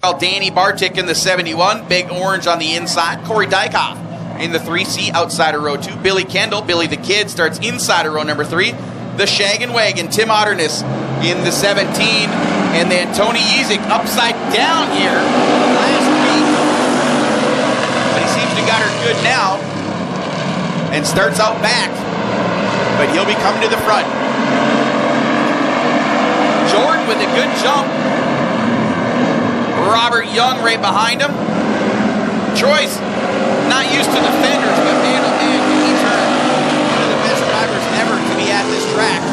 Well, Danny Bartik in the 71, Big Orange on the inside. Corey Dykoff in the 3C, outside of row 2. Billy Kendall, Billy the Kid, starts inside of row number 3. The Shag and Wagon, Tim Otterness in the 17. And then Tony Yezik upside down here last week. But he seems to got her good now. And starts out back. But he'll be coming to the front. Jordan with a good jump. Robert Young right behind him. Troy's not used to the fenders, but man, oh man, he's one of the best drivers ever to be at this track.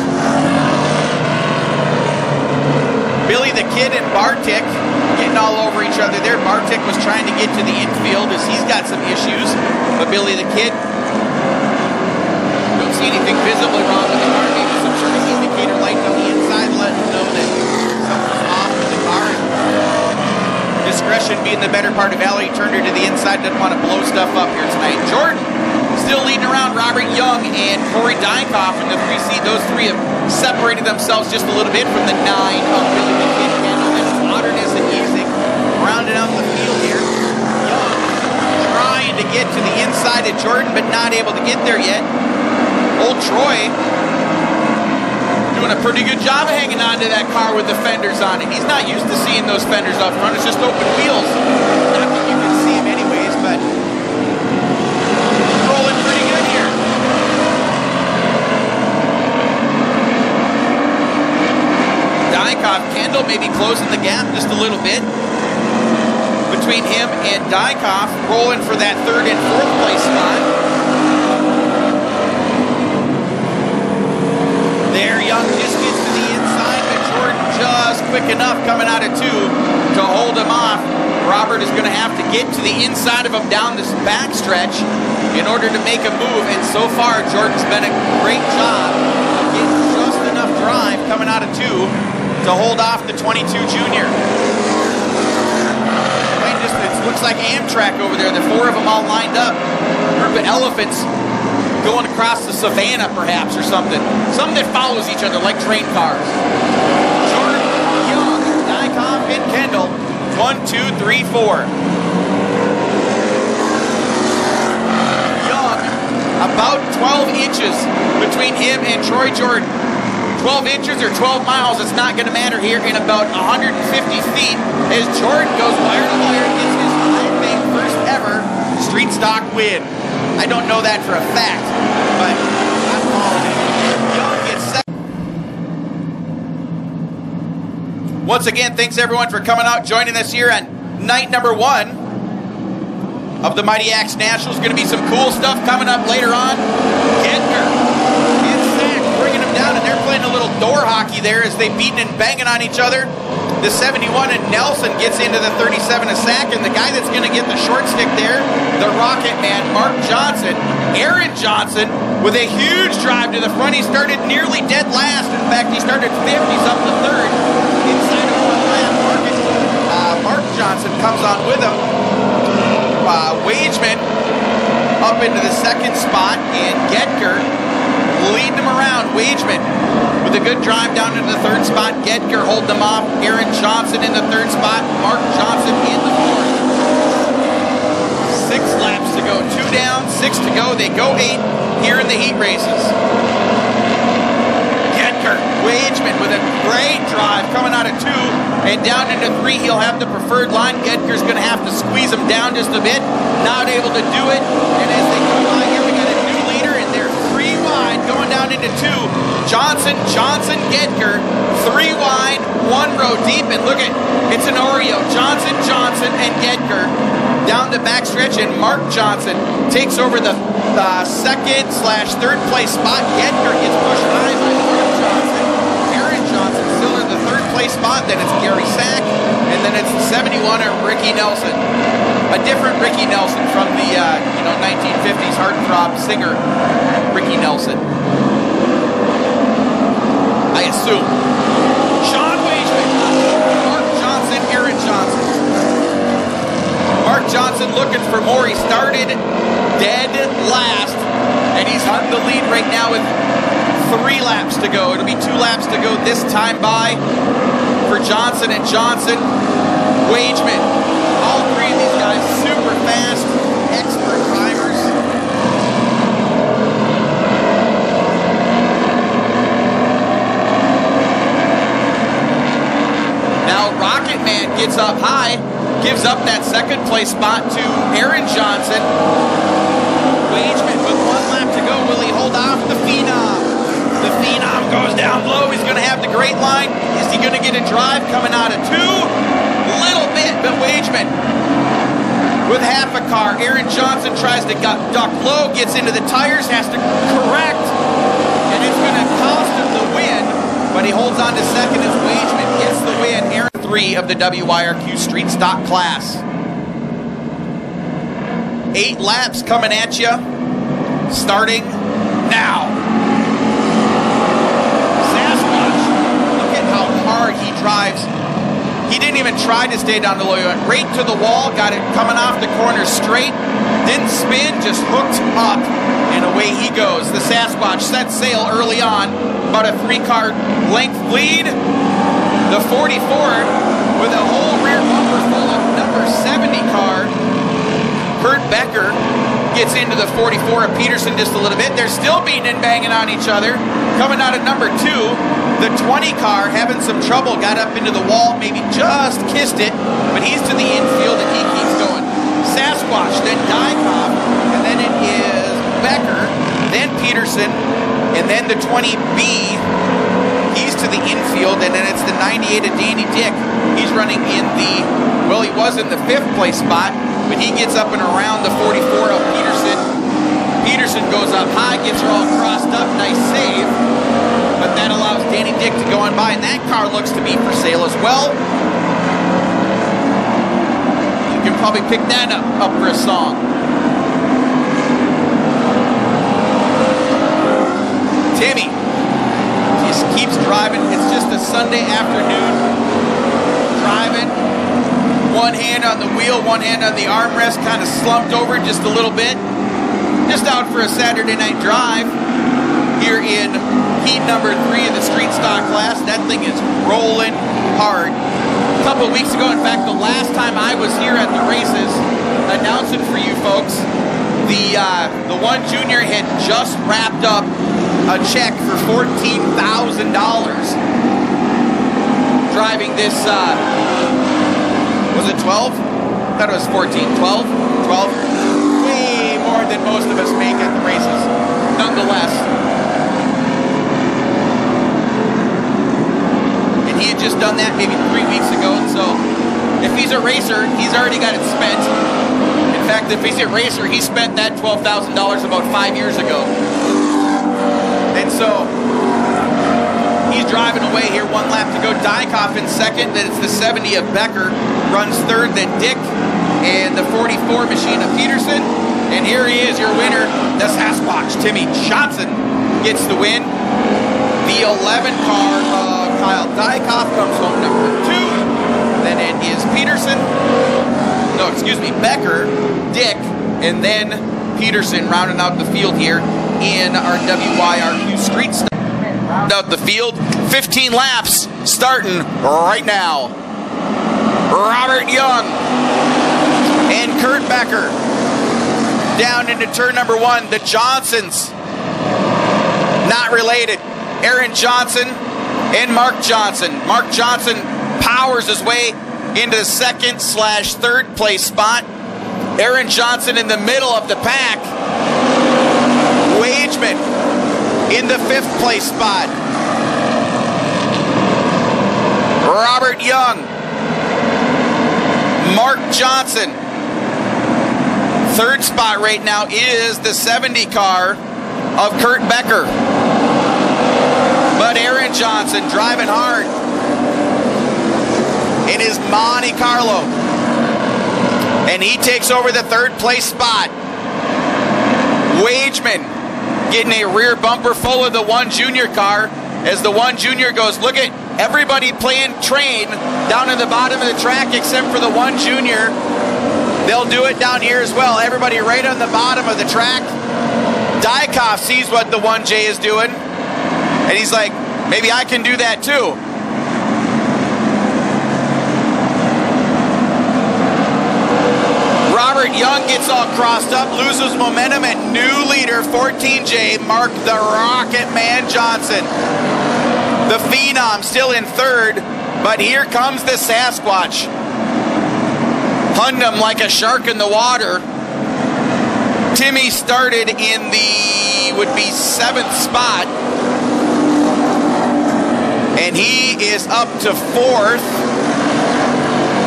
Billy the Kid and Bartik getting all over each other there. Bartik was trying to get to the infield as he's got some issues, but Billy the Kid, don't see anything visibly wrong with the car. Maybe some sort of indicator light on the inside letting him know that something's off with the car. Discretion being the better part of Valley. Turned her to the inside. Doesn't want to blow stuff up here tonight. Jordan still leading around. Robert Young and Corey Dykoff in the 3C. Those three have separated themselves just a little bit from the 9 of Billy the Kid, Kendall, and Otterness and Yezik. Rounding out the field here. Young trying to get to the inside of Jordan, but not able to get there yet. Old Troy doing a pretty good job of hanging on to that car with the fenders on it. He's not used to seeing those fenders up front. It's just open wheels. Not that you can see him anyways, but rolling pretty good here. Dykoff, Kendall maybe closing the gap just a little bit between him and Dykoff, rolling for that 3rd and 4th place spot. There, Young just gets to the inside, but Jordan just quick enough coming out of 2 to hold him off. Robert is going to have to get to the inside of him down this back stretch in order to make a move, and so far Jordan's been a great job of getting just enough drive coming out of 2 to hold off the 22 junior. It looks like Amtrak over there, the 4 of them all lined up. Group of elephants going across the savannah, perhaps, or something. Something that follows each other like train cars. Jordan, Young, Dykoff, and Kendall. 1, 2, 3, 4. Young, about 12 inches between him and Troy Jordan. 12 inches or 12 miles, it's not going to matter here in about 150 feet as Jordan goes wire to wire and gets his, I think, first ever street stock win. I don't know that for a fact, but I'm calling it. Young gets second. Once again, thanks everyone for coming out, joining us here on night number 1 of the Mighty Axe Nationals. Going to be some cool stuff coming up later on. Gedker and Sack bringing them down, and they're playing a little door hockey there as they beating and banging on each other. The 71 and Nelson gets into the 37 of Sack, and the guy that's going to get the short stick there, the Rocket Man, Mark Johnson. Aaron Johnson with a huge drive to the front. He started nearly dead last. In fact, he started 50s up to 3rd. Inside of 1 lap, Mark Johnson comes on with him. Wageman up into the 2nd spot, and Gedker leading him around. Wageman with a good drive down into the 3rd spot. Gedker holding them off. Aaron Johnson in the 3rd spot. Mark Johnson in the 4th. 6 laps to go. 2 down, 6 to go. They go 8 here in the heat races. Gedker, Wageman with a great drive coming out of 2 and down into 3. He'll have the preferred line. Gedker's going to have to squeeze him down just a bit. Not able to do it. And as they go by here, we got a new leader, and they're 3 wide going down into 2. Johnson, Gedker, 3 wide, 1 row deep, and look at, it's an Oreo. Johnson, and Gedker down the backstretch, and Mark Johnson takes over the 2nd/3rd place spot. Gedker gets pushed high by Mark Johnson. Aaron Johnson still in the 3rd place spot. Then it's Gary Sack, and then it's the 71er Ricky Nelson. A different Ricky Nelson from the 1950s heartthrob singer Ricky Nelson, I assume. Sean Wageman, Mark Johnson, Aaron Johnson. Mark Johnson looking for more. He started dead last, and he's on the lead right now with 3 laps to go. It'll be 2 laps to go this time by for Johnson and Johnson. Wageman. All three of these guys super fast, expert drivers. Now Rocket Man gets up high, gives up that second place spot to Aaron Johnson. Wageman with 1 lap to go. Will he hold off the Phenom? The Phenom goes down low. He's going to have the great line. Is he going to get a drive coming out of 2? Little bit, but Wageman with half a car. Aaron Johnson tries to duck low, gets into the tires, has to correct, and it's going to cost him the win, but he holds on to second as Wageman gets the win. Aaron 3 of the WIRQ Street Stock class. 8 laps coming at you, starting now. Sasquatch, look at how hard he drives. He didn't even try to stay down the low. He went right to the wall, got it coming off the corner straight, didn't spin, just hooked up, and away he goes. The Sasquatch set sail early on, about a 3-car length lead. The 44 with a whole rear bumper full of number 70 car. Kurt Becker gets into the 44 of Peterson just a little bit. They're still beating and banging on each other. Coming out of number 2, the 20 car having some trouble, got up into the wall, maybe just kissed it, but he's to the infield and he keeps going. Sasquatch, then Dykov, and then it is Becker, then Peterson, and then the 20B. He's to the infield, and then it's the 98 of Danny Dick. He's running in the, well, he was in the 5th place spot, but he gets up and around the 44 of Peterson. Peterson goes up high, gets her all crossed up, nice save, but that allows Danny Dick to go on by, and that car looks to be for sale as well. You can probably pick that up for a song. Timmy just keeps driving. It's just a Sunday afternoon driving. One hand on the wheel, one hand on the armrest, kind of slumped over just a little bit. Just out for a Saturday night drive here in heat number 3 of the Street Stock class. That thing is rolling hard. A couple of weeks ago, in fact, the last time I was here at the races, announcing for you folks, the one junior had just wrapped up a check for $14,000 driving this, was it 12? I thought it was 14. 12? 12? Way more than most of us make at the races, nonetheless. And he had just done that maybe 3 weeks ago, and so if he's a racer, he's already got it spent. In fact, if he's a racer, he spent that $12,000 about 5 years ago. And so he's driving away here, 1 lap to go. Dykov in second, then it's the 70 of Becker, runs third, then Dick, and the 44 machine of Peterson. And here he is, your winner, the Sasquatch. Timmy Johnson gets the win. The 11 car of Kyle Dykov comes home number 2. Then it is Peterson, no, excuse me, Becker, Dick, and then Peterson rounding out the field here in our WIRQ Street Stock. Out the field, 15 laps starting right now. Robert Young and Kurt Becker down into turn number 1. The Johnsons, not related. Aaron Johnson and Mark Johnson. Mark Johnson powers his way into the 2nd/3rd place spot. Aaron Johnson in the middle of the pack. Wageman in the 5th place spot. Robert Young, Mark Johnson. 3rd spot right now is the 70 car of Kurt Becker. But Aaron Johnson driving hard in his Monte Carlo. And he takes over the 3rd place spot. Wageman getting a rear bumper full of the 1 junior car as the 1 junior goes, look at everybody playing train down at the bottom of the track except for the 1 junior. They'll do it down here as well. Everybody right on the bottom of the track. Dykov sees what the 1J is doing, and he's like, maybe I can do that too. Robert Young gets all crossed up, loses momentum, and new leader, 14J, Mark the Rocket Man Johnson. The Phenom still in third, but here comes the Sasquatch. Hunned him like a shark in the water. Timmy started in the, would be 7th spot. And he is up to 4th.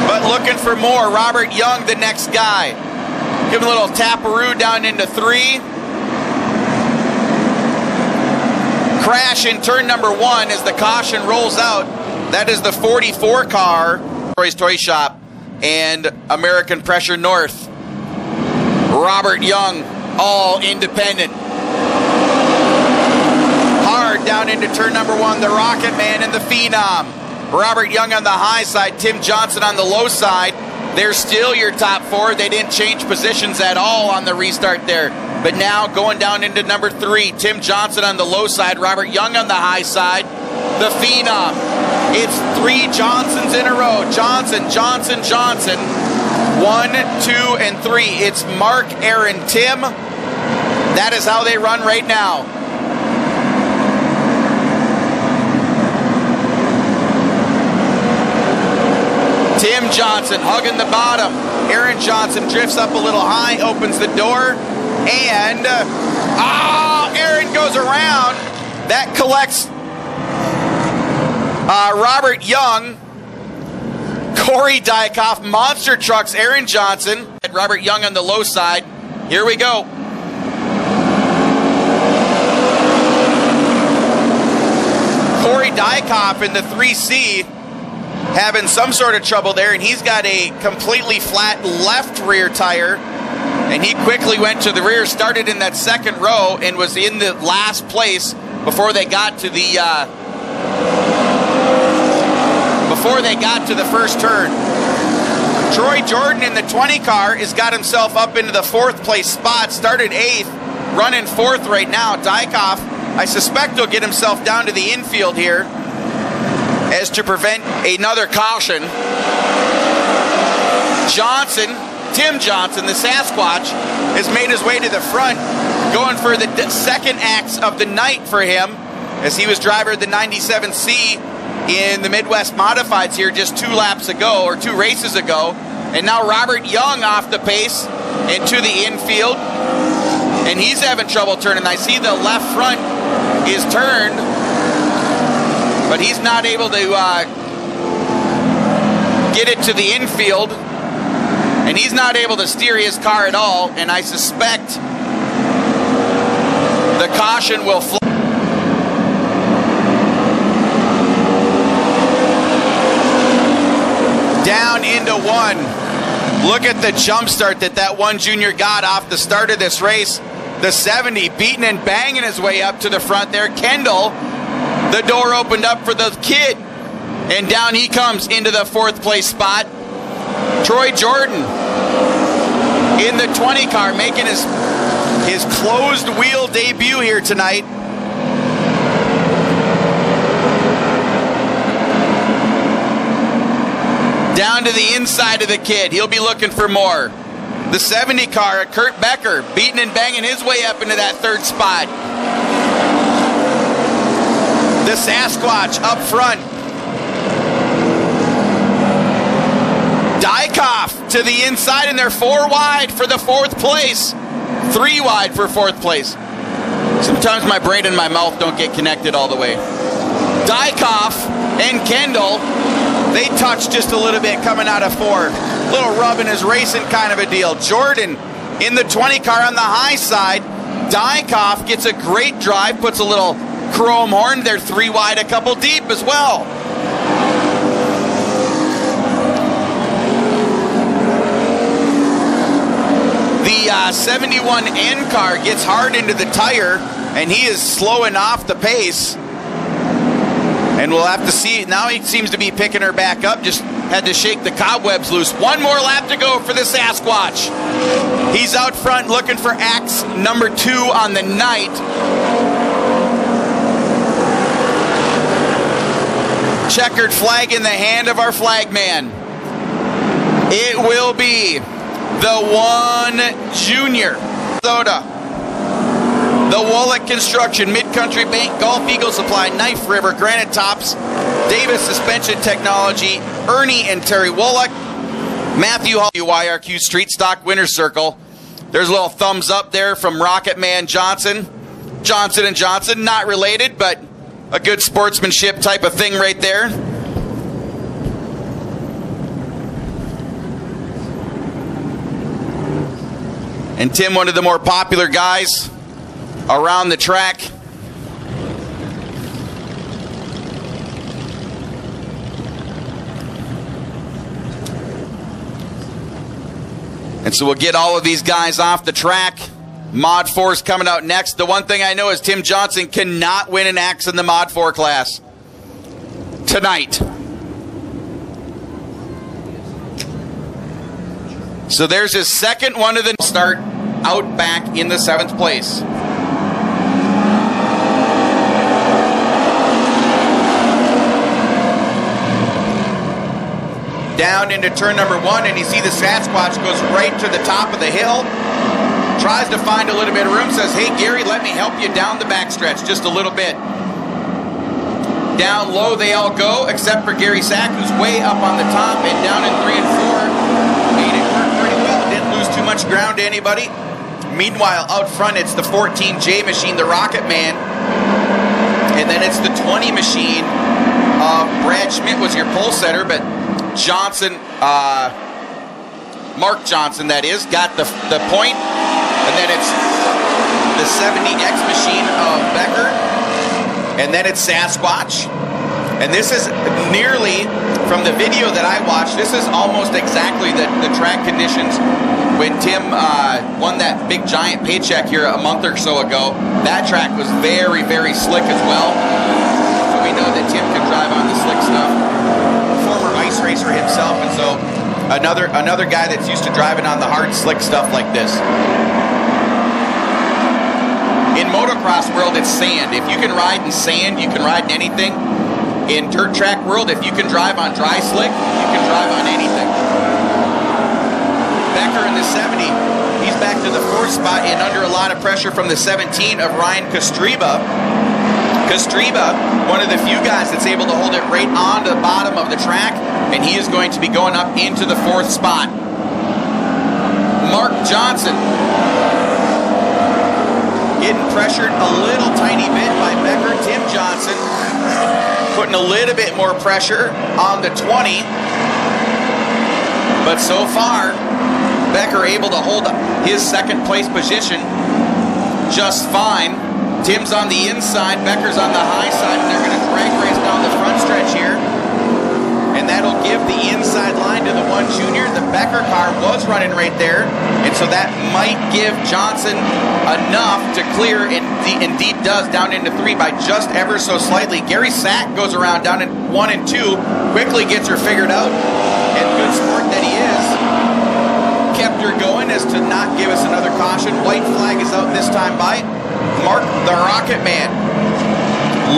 But looking for more. Robert Young, the next guy. Give him a little taparoo down into 3. Crash in turn number 1 as the caution rolls out. That is the 44 car. Troy's Toy Shop and American Pressure North. Robert Young, all independent. Hard down into turn number 1, the Rocket Man and the Phenom. Robert Young on the high side, Tim Johnson on the low side. They're still your top 4. They didn't change positions at all on the restart there. But now going down into number 3, Tim Johnson on the low side, Robert Young on the high side. The Phenom. It's 3 Johnsons in a row. Johnson, Johnson, Johnson. 1, 2, and 3. It's Mark, Aaron, Tim. That is how they run right now. Tim Johnson hugging the bottom. Aaron Johnson drifts up a little high, opens the door, and Aaron goes around. That collects Robert Young. Corey Dykoff, Monster Trucks, Aaron Johnson, and Robert Young on the low side. Here we go. Corey Dykoff in the 3C having some sort of trouble there, and he's got a completely flat left rear tire, and he quickly went to the rear, started in that second row, and was in the last place before they got to the first turn. Troy Jordan in the 20 car has got himself up into the 4th place spot, started 8th, running 4th right now. Dykoff, I suspect he'll get himself down to the infield here as to prevent another caution. Johnson, Tim Johnson, the Sasquatch, has made his way to the front, going for the second axe of the night for him, as he was driver of the 97C in the Midwest Modifieds here just 2 laps ago, or 2 races ago. And now Robert Young off the pace into the infield, and he's having trouble turning. I see the left front is turned, but he's not able to get it to the infield, and he's not able to steer his car at all, and I suspect the caution will fly. Down into 1. Look at the jump start that one junior got off the start of this race. The 70 beating and banging his way up to the front there. Kendall, the door opened up for the kid, and down he comes into the 4th place spot. Troy Jordan in the 20 car making his closed wheel debut here tonight. Down to the inside of the kid. He'll be looking for more. The 70 car, Kurt Becker, beating and banging his way up into that 3rd spot. The Sasquatch up front. Dykoff to the inside, and they're 4 wide for the 4th place. 3 wide for 4th place. Sometimes my brain and my mouth don't get connected all the way. Dykoff and Kendall, they touch just a little bit coming out of 4. Little rubbing is racing kind of a deal. Jordan in the 20 car on the high side. Dykoff gets a great drive, puts a little chrome horn. They're 3 wide, a couple deep as well. The 71N car gets hard into the tire, and he is slowing off the pace. And we'll have to see. Now he seems to be picking her back up. Just had to shake the cobwebs loose. 1 more lap to go for the Sasquatch. He's out front looking for axe number 2 on the night. Checkered flag in the hand of our flag man. It will be the 1 junior. WISSOTA, the Wallach Construction, Mid-Country Bank, Golf Eagle Supply, Knife River, Granite Tops, Davis Suspension Technology, Ernie and Terry Wallach, Matthew Hall, YRQ Street Stock Winner's Circle. There's a little thumbs up there from Rocket Man Johnson. Johnson & Johnson, not related, but a good sportsmanship type of thing right there. And Tim, one of the more popular guys around the track. And so we'll get all of these guys off the track. Mod 4's coming out next. The one thing I know is Tim Johnson cannot win an axe in the Mod 4 class tonight. So there's his second one of the start out back in the 7th place. Down into turn number 1, and you see the Sasquatch goes right to the top of the hill. Tries to find a little bit of room, says, hey Gary, let me help you down the backstretch just a little bit. Down low they all go, except for Gary Sack, who's way up on the top, and down in 3 and 4. Made it work pretty well, didn't lose too much ground to anybody. Meanwhile, out front, it's the 14J machine, the Rocket Man. And then it's the 20 machine. Brad Schmidt was your pole setter, but Johnson, Mark Johnson, that is, got the point. And then it's the 70X machine of Becker. And then it's Sasquatch. And this is nearly, from the video that I watched, this is almost exactly the track conditions when Tim won that big giant paycheck here a month or so ago. That track was very, very slick as well. So we know that Tim can drive on the slick stuff. Former ice racer himself, and so another guy that's used to driving on the hard, slick stuff like this. In motocross world, it's sand. If you can ride in sand, you can ride in anything. In dirt track world, if you can drive on dry slick, you can drive on anything. Becker in the 70, he's back to the 4th spot and under a lot of pressure from the 17 of Ryan Kostreba. Kostreba, one of the few guys that's able to hold it right on to the bottom of the track, and he is going to be going up into the 4th spot. Mark Johnson getting pressured a little tiny bit by Becker. Tim Johnson putting a little bit more pressure on the 20. But so far, Becker able to hold his 2nd place position just fine. Tim's on the inside, Becker's on the high side, and they're going to drag race down the front stretch here. And that'll give the inside line to the 1 junior. The Becker car was running right there, and so that might give Johnson enough to clear, and indeed does, down into 3 by just ever so slightly. Gary Sack goes around down in 1 and 2, quickly gets her figured out, and good sport that he is, kept her going as to not give us another caution. White flag is out this time by Mark the Rocket Man.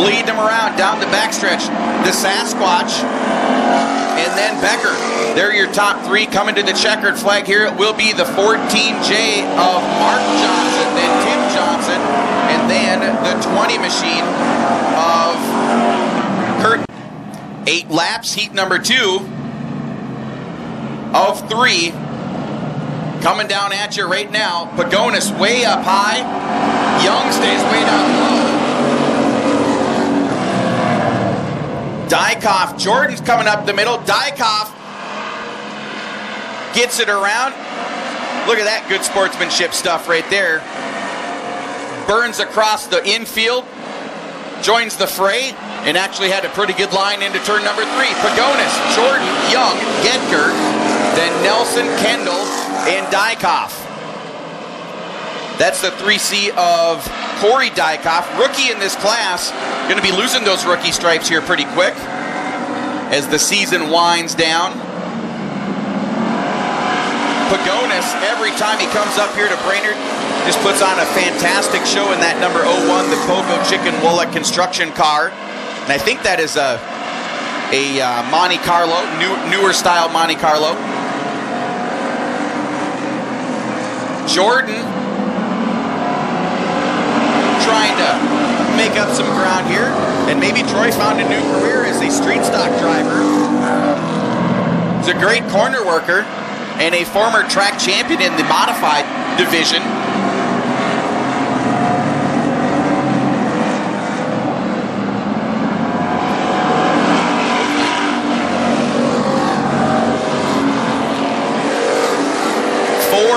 Lead them around down the backstretch. The Sasquatch, and then Becker. They're your top 3 coming to the checkered flag here. It will be the 14J of Mark Johnson, then Tim Johnson, and then the 20 machine of Kurt. 8 laps, heat number 2 of 3. Coming down at you right now. Pagonis way up high. Young stays way down low. Dykoff, Jordan's coming up the middle. Dykoff gets it around. Look at that good sportsmanship stuff right there. Burns across the infield, joins the fray, and actually had a pretty good line into turn number 3. Pagonis, Jordan, Young, Gedker, then Nelson, Kendall, and Dykoff. That's the 3C of Corey Dykoff, rookie in this class. Going to be losing those rookie stripes here pretty quick as the season winds down. Pagonis, every time he comes up here to Brainerd, just puts on a fantastic show in that number 01, the Pogo Chicken Wallach construction car. And I think that is a Monte Carlo, newer style Monte Carlo. Jordan trying to make up some ground here. And maybe Troy found a new career as a street stock driver. He's a great corner worker and a former track champion in the modified division.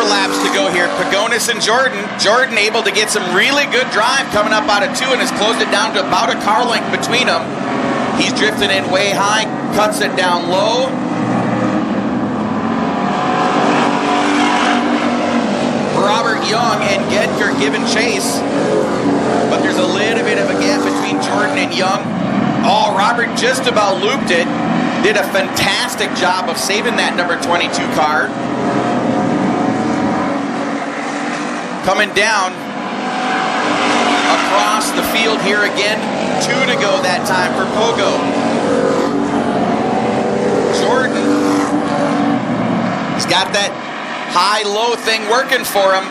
Laps to go here. Pagonis and Jordan. Jordan able to get some really good drive coming up out of 2 and has closed it down to about a car length between them. He's drifting in way high, cuts it down low. Robert Young and Gedker giving chase, but there's a little bit of a gap between Jordan and Young. Oh, Robert just about looped it. Did a fantastic job of saving that number 22 car. Coming down across the field here again. 2 to go that time for Pogo. Jordan, he's got that high-low thing working for him.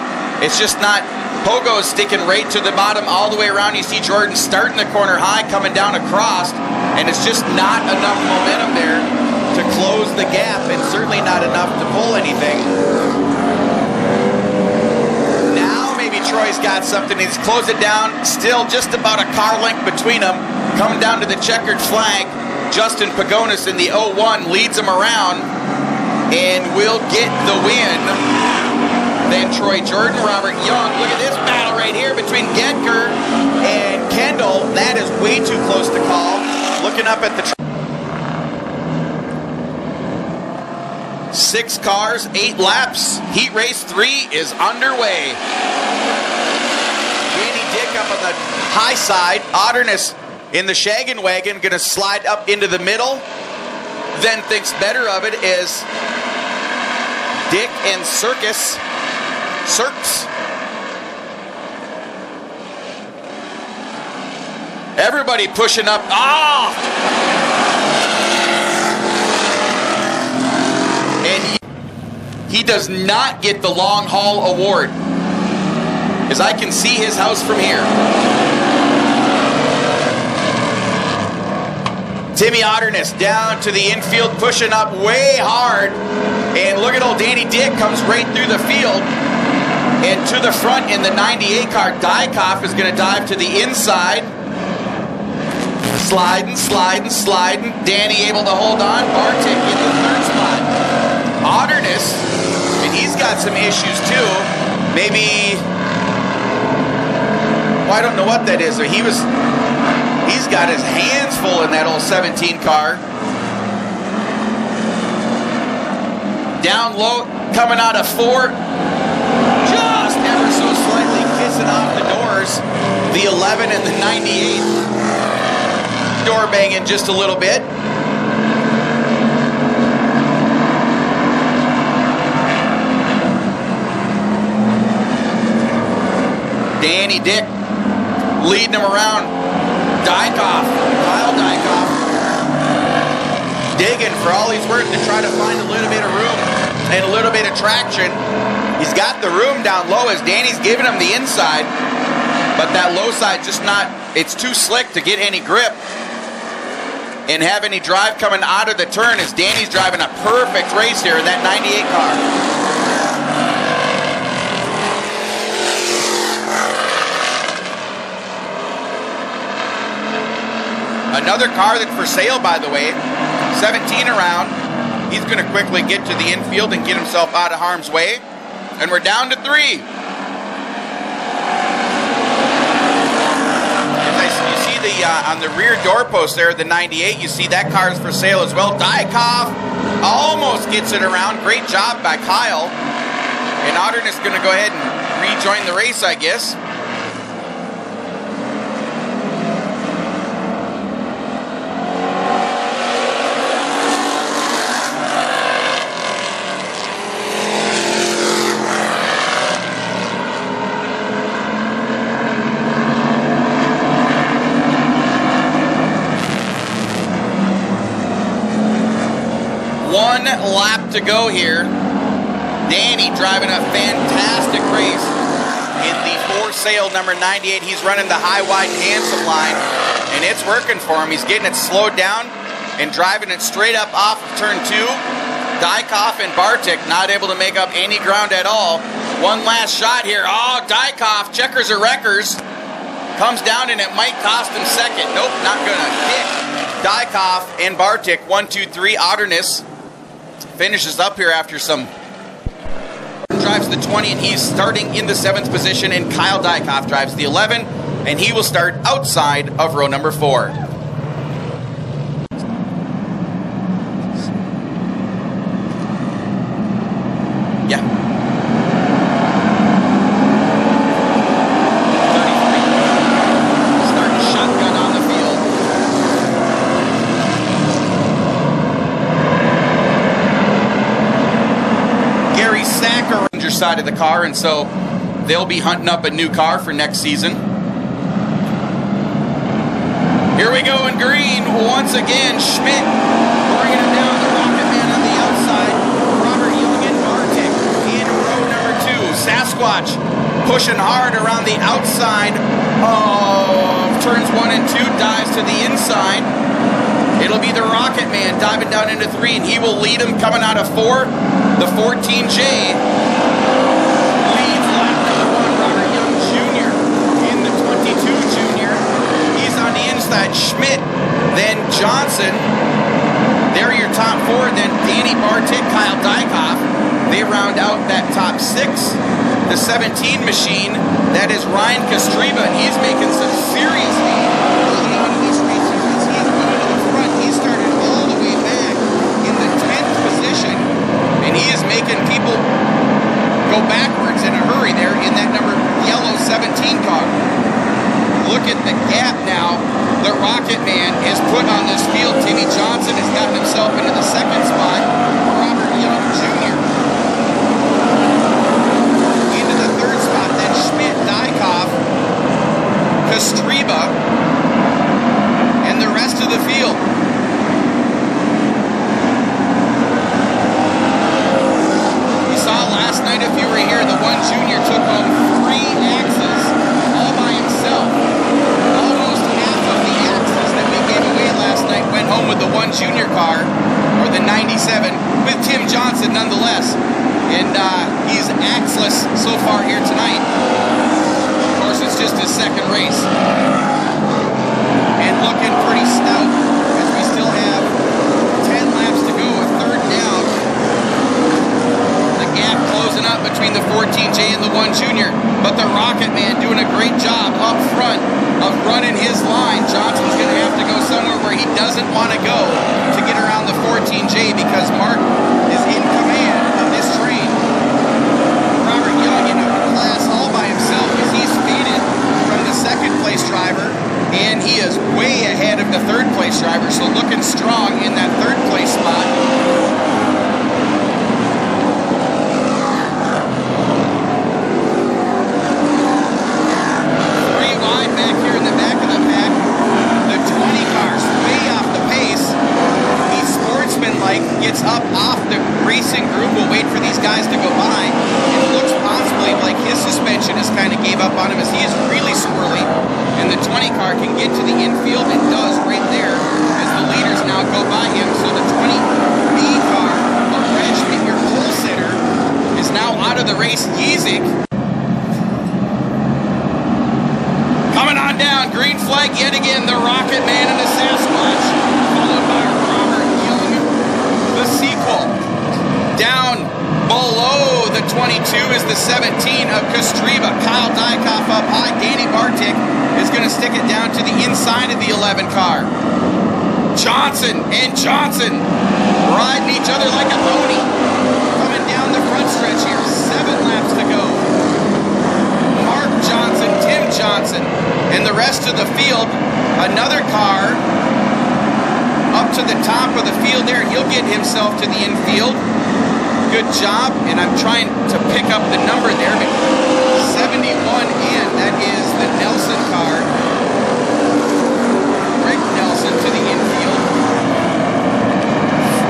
It's just not, Pogo's sticking right to the bottom all the way around. You see Jordan starting the corner high, coming down across, and it's just not enough momentum there to close the gap, and certainly not enough to pull anything. Troy's got something. He's closed it down. Still just about a car length between them. Coming down to the checkered flag. Justin Pagonis in the 01 leads him around and will get the win. Then Troy Jordan, Robert Young. Look at this battle right here between Gedker and Kendall. That is way too close to call. Looking up at the 6 cars, 8 laps. Heat race 3 is underway. Up on the high side, Otterness in the shaggin' wagon, gonna slide up into the middle. Then thinks better of it is Dick and Circus. Everybody pushing up. Ah! And he does not get the long haul award, as I can see his house from here. Timmy Otterness down to the infield, pushing up way hard. And look at old Danny Dick comes right through the field. And to the front in the 98 car, Dykoff is going to dive to the inside. Sliding. Danny able to hold on. Bartik in the 3rd spot. Otterness, and he's got some issues too. Maybe... well, I don't know what that is. He's got his hands full in that old 17 car. Down low, coming out of 4. Just ever so slightly kissing off the doors. The 11 and the 98. Door banging just a little bit. Danny Dick leading him around. Kyle Dykoff, digging for all he's worth to try to find a little bit of room and a little bit of traction. He's got the room down low as Danny's giving him the inside, but that low side just not, it's too slick to get any grip and have any drive coming out of the turn, as Danny's driving a perfect race here in that 98 car. Another car that's for sale, by the way, 17 around. He's going to quickly get to the infield and get himself out of harm's way. And we're down to 3. You see the on the rear doorpost there, the 98, you see that car is for sale as well. Dykoff almost gets it around. Great job by Kyle. And Otterness going to go ahead and rejoin the race, I guess. One lap to go here. Danny driving a fantastic race in the for sale number 98. He's running the high, wide, and handsome line, and it's working for him. He's getting it slowed down and driving it straight up off of turn 2. Dykhoff and Bartik not able to make up any ground at all. One last shot here. Oh, Dykhoff, checkers or wreckers, comes down and it might cost him second. Nope, not gonna hit. Dykhoff and Bartik, 1, 2, 3. Otterness finishes up here after some. Drives the 20 and he's starting in the 7th position, and Kyle Dykhoff drives the 11 and he will start outside of row number 4. Yeah. 33. Starting shotgun on the field. Gary Sacker Ranger side of the car, and so they'll be hunting up a new car for next season. Here we go in green once again. Schmidt bringing it down. The Rocket Man on the outside. Robert Young and Bartik in row number 2. Sasquatch pushing hard around the outside of turns 1 and 2. Dives to the inside. It'll be the Rocket Man diving down into 3, and he will lead him coming out of 4. The 14J leads lap number 1, Robert Young Jr. in the 22 Junior. He's on the inside. Schmidt, then Johnson. They're your top 4. Then Danny Bartik, Kyle Dykhoff. They round out that top 6. The 17 machine, that is Ryan Kostreba, and he's making some serious lead. He is making people go backwards in a hurry there in that number yellow 17 car. Look at the gap now that Rocket Man has put on this field. Timmy Johnson has gotten himself into the 2nd spot. Robert Young Jr. into the 3rd spot. Then Schmidt, Dykhoff, Kostreba, and the rest of the field. Last night, if you were here, the 1 Junior took home 3 axes all by himself. Almost half of the axes that we gave away last night went home with the 1 Junior car, or the 97, with Tim Johnson nonetheless. And he's axeless so far here tonight. Of course, it's just his 2nd race. And looking pretty stout as we still have 10 laps to go, a 3rd down. Gap closing up between the 14J and the 1 Junior, but the Rocket Man doing a great job up front of running his line. Johnson's going to have to go somewhere where he doesn't want to go to get around the 14J because Mark is in command of this train. Robert Young in a class all by himself as he's speeded from the 2nd place driver, and he is way ahead of the 3rd place driver, so looking strong in that 3rd place spot. Back here in the back of the pack, the 20 cars way off the pace. The Sportsman-like gets up off the racing group. We'll wait for these guys to go by. It looks possibly like his suspension has kind of gave up on him as he is really swirly. And the 20 car can get to the infield and does right there as the leaders now go by him. So the 20B car of Brad Schmidt, your pole sitter, is now out of the race. Yezik coming on down, green flag yet again, the Rocket Man and the Sasquatch, followed by Robert Young, the sequel. Down below the 22 is the 17 of Kostreba. Kyle Dykhoff up high. Danny Bartik is going to stick it down to the inside of the 11 car. Johnson and Johnson riding each other like a pony. Coming down the front stretch here, 7 laps to go. Mark Johnson, Tim Johnson, and the rest of the field. Another car up to the top of the field there. He'll get himself to the infield. Good job, and I'm trying to pick up the number there. 71 in, that is the Nelson car. Rick Nelson to the infield.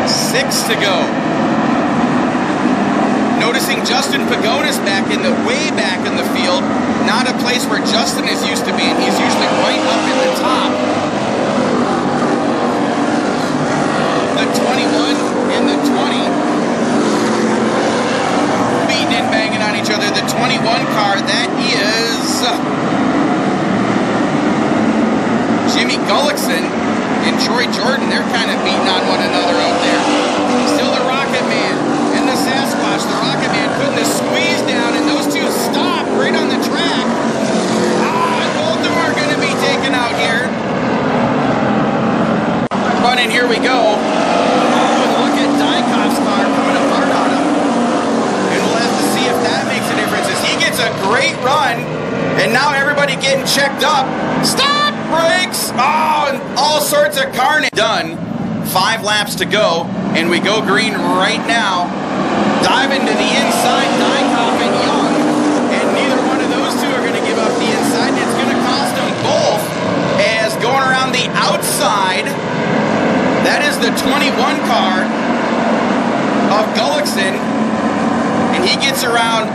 6 to go. Noticing Justin Pagonis way back in the field. Not a place where Justin is used to being. He's usually right up in the top. The 21 and the 20. Beating and banging on each other. The 21 car, that is Jimmy Gullickson and Troy Jordan. They're kind of beating on one another out there. Still the Rocket Man and the Sasquatch. The Rocket Man putting the squeeze down, and those two stop right on the track. Both of them are going to be taken out here. Running, here we go. Look at Dykoff's car coming apart on him. And we'll have to see if that makes a difference. As he gets a great run, and now everybody getting checked up. Stop! Brakes! And all sorts of carnage. Done. 5 laps to go, and we go green right now. Diving to the inside, Dykoff and Young, and neither one of those two are going to give up the inside, and it's going to cost them both. As going around the outside, that is the 21 car of Gullickson, and he gets around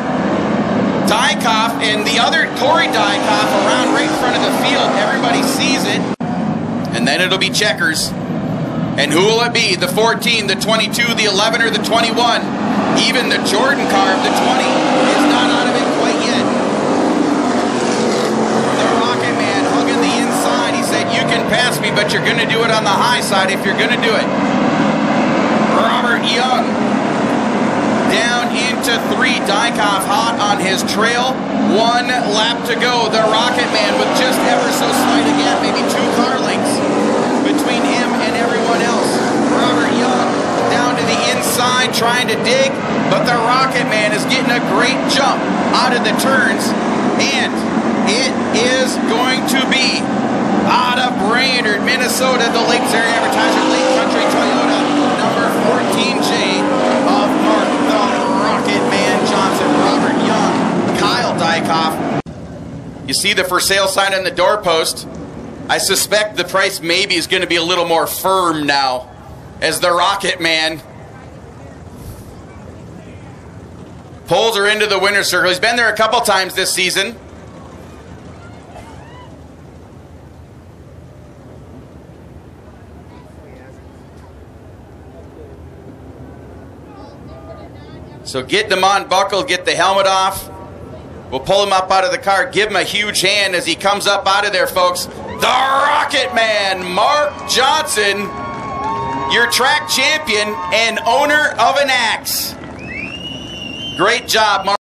Dykoff and the other Corey Dykoff around right in front of the field. Everybody sees it, and then it'll be checkers. And who will it be? The 14, the 22, the 11, or the 21? Even the Jordan car of the 20 is not out of it quite yet. The Rocket Man hugging the inside. He said, you can pass me, but you're going to do it on the high side if you're going to do it. Robert Young down into 3. Dykoff hot on his trail. 1 lap to go. The Rocket Man with just ever so slight a gap, maybe 2 car lengths between him and everyone else. Robert Young down to the inside trying to dig, but the Rocket Man is getting a great jump out of the turns, and it is going to be out of Brainerd, Minnesota, the Lakes Area Advertiser, Lake Country Toyota, number 14J of Mark the Rocket Man Johnson. Robert Young, Kyle Dykoff. You see the for sale sign on the doorpost. I suspect the price maybe is going to be a little more firm now, as the Rocket Man pulls her into the winner's circle. He's been there a couple times this season. So get them on buckle, get the helmet off. We'll pull him up out of the car, give him a huge hand as he comes up out of there, folks. The Rocket Man, Mark Johnson, your track champion and owner of an axe. Great job, Mark.